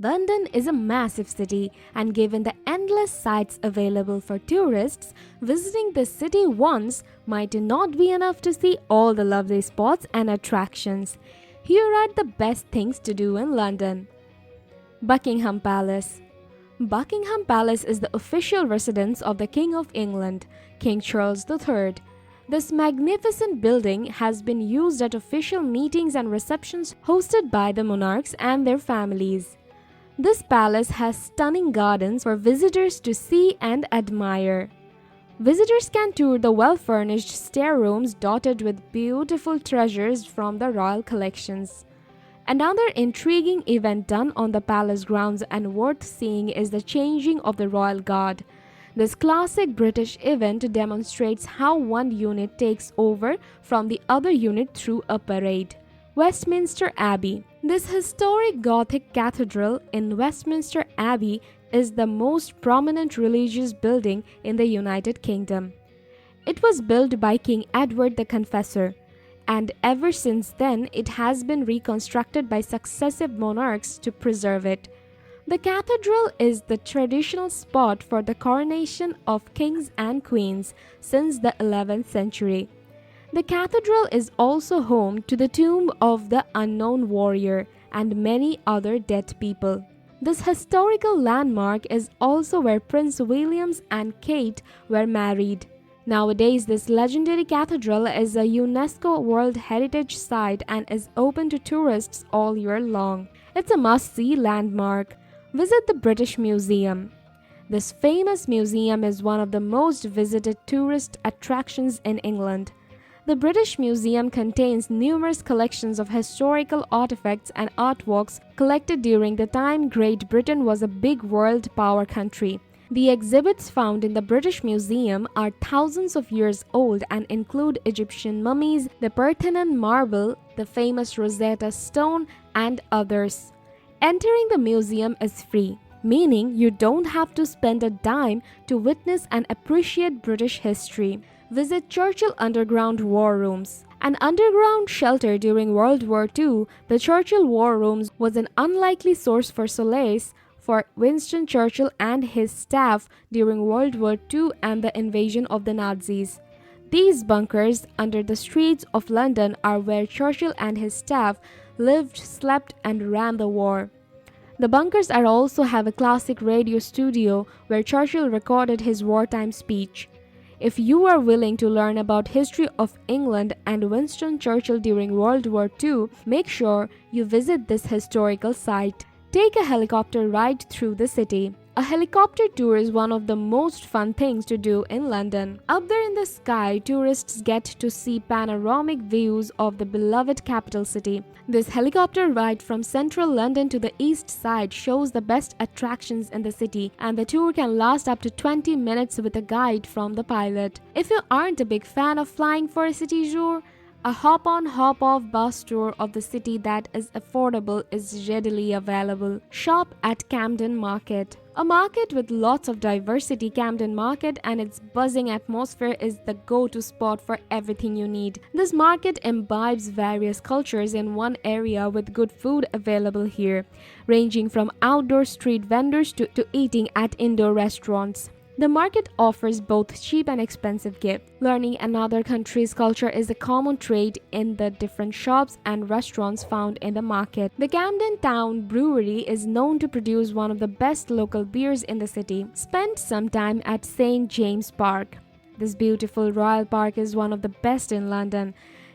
London is a massive city, and given the endless sights available for tourists, visiting the city once might not be enough to see all the lovely spots and attractions. Here are the best things to do in London. Buckingham Palace. Buckingham Palace is the official residence of the King of England, King Charles III. This magnificent building has been used at official meetings and receptions hosted by the monarchs and their families. This palace has stunning gardens for visitors to see and admire. Visitors can tour the well-furnished stair rooms dotted with beautiful treasures from the royal collections. Another intriguing event done on the palace grounds and worth seeing is the changing of the royal guard. This classic British event demonstrates how one unit takes over from the other unit through a parade. Westminster Abbey. This historic Gothic cathedral in Westminster Abbey is the most prominent religious building in the United Kingdom. It was built by King Edward the Confessor, and ever since then it has been reconstructed by successive monarchs to preserve it. The cathedral is the traditional spot for the coronation of kings and queens since the 11th century. The cathedral is also home to the tomb of the unknown warrior and many other dead people. This historical landmark is also where Prince William and Kate were married. Nowadays, this legendary cathedral is a UNESCO World Heritage Site and is open to tourists all year long. It's a must-see landmark. Visit the British Museum. This famous museum is one of the most visited tourist attractions in England. The British Museum contains numerous collections of historical artifacts and artworks collected during the time Great Britain was a big world power country. The exhibits found in the British Museum are thousands of years old and include Egyptian mummies, the Parthenon marble, the famous Rosetta Stone, and others. Entering the museum is free, meaning you don't have to spend a dime to witness and appreciate British history. Visit Churchill Underground War Rooms. An underground shelter during World War II, the Churchill War Rooms was an unlikely source for solace for Winston Churchill and his staff during World War II and the invasion of the Nazis. These bunkers under the streets of London are where Churchill and his staff lived, slept, and ran the war. The bunkers are also have a classic radio studio where Churchill recorded his wartime speech. If you are willing to learn about history of England and Winston Churchill during World War II, make sure you visit this historical site. Take a helicopter ride through the city. A helicopter tour is one of the most fun things to do in London. Up there in the sky, tourists get to see panoramic views of the beloved capital city. This helicopter ride from central London to the east side shows the best attractions in the city, and the tour can last up to 20 minutes with a guide from the pilot. If you aren't a big fan of flying for a city tour, a hop-on, hop-off bus tour of the city that is affordable is readily available. Shop at Camden Market. A market with lots of diversity, Camden Market and its buzzing atmosphere is the go-to spot for everything you need. This market imbibes various cultures in one area with good food available here, ranging from outdoor street vendors to eating at indoor restaurants. The market offers both cheap and expensive gifts. Learning another country's culture is a common trait in the different shops and restaurants found in the market. The Camden Town Brewery is known to produce one of the best local beers in the city. Spend some time at St. James Park. This beautiful royal park is one of the best in London,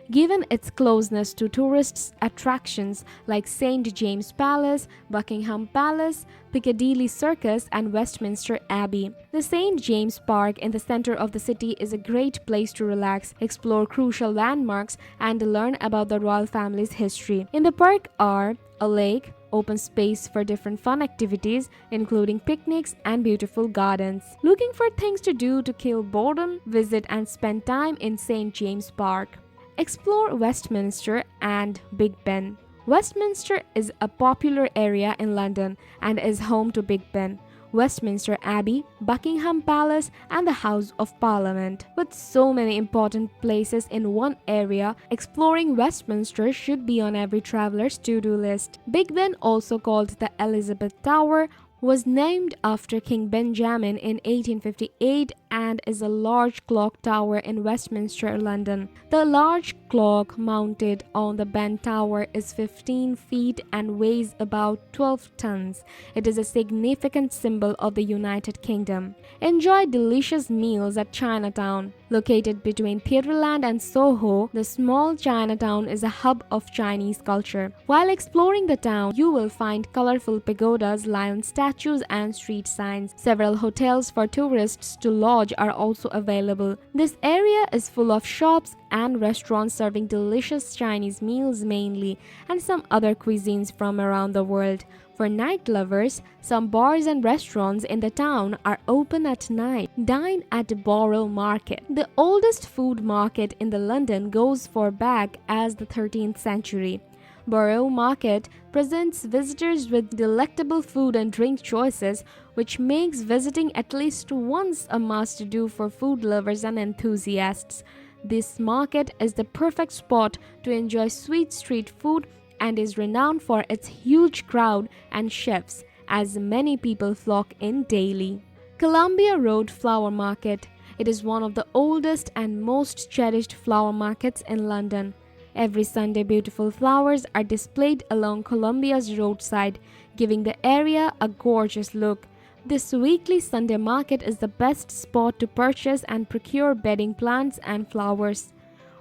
given its closeness to tourist attractions like St. James Palace, Buckingham Palace, Piccadilly Circus, and Westminster Abbey. The St. James Park in the center of the city is a great place to relax, explore crucial landmarks, and learn about the royal family's history. In the park are a lake, open space for different fun activities, including picnics and beautiful gardens. Looking for things to do to kill boredom? Visit and spend time in St. James Park. Explore Westminster and Big Ben. Westminster is a popular area in London and is home to Big Ben, Westminster Abbey, Buckingham Palace, and the House of Parliament. With so many important places in one area, exploring Westminster should be on every traveler's to-do list. Big Ben, also called the Elizabeth Tower, was named after King Benjamin in 1858 and is a large clock tower in Westminster, London. The large clock mounted on the Ben Tower is 15 feet and weighs about 12 tons. It is a significant symbol of the United Kingdom. Enjoy delicious meals at Chinatown. Located between Theatreland and Soho, the small Chinatown is a hub of Chinese culture. While exploring the town, you will find colorful pagodas, lion statues, and street signs. Several hotels for tourists to lodge are also available. This area is full of shops and restaurants serving delicious Chinese meals mainly, and some other cuisines from around the world. For night lovers, some bars and restaurants in the town are open at night. Dine at Borough Market. The oldest food market in the London goes for back as the 13th century. Borough Market presents visitors with delectable food and drink choices, which makes visiting at least once a must-do for food lovers and enthusiasts. This market is the perfect spot to enjoy sweet street food and is renowned for its huge crowd and chefs, as many people flock in daily. Columbia Road Flower Market. It is one of the oldest and most cherished flower markets in London. Every Sunday, beautiful flowers are displayed along Columbia's roadside, giving the area a gorgeous look. This weekly Sunday market is the best spot to purchase and procure bedding plants and flowers.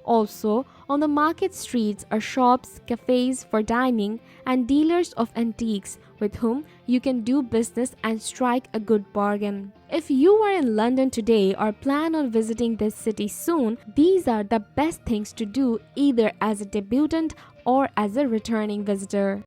Also, on the market streets are shops, cafes for dining, and dealers of antiques with whom you can do business and strike a good bargain. If you are in London today or plan on visiting this city soon, these are the best things to do either as a debutant or as a returning visitor.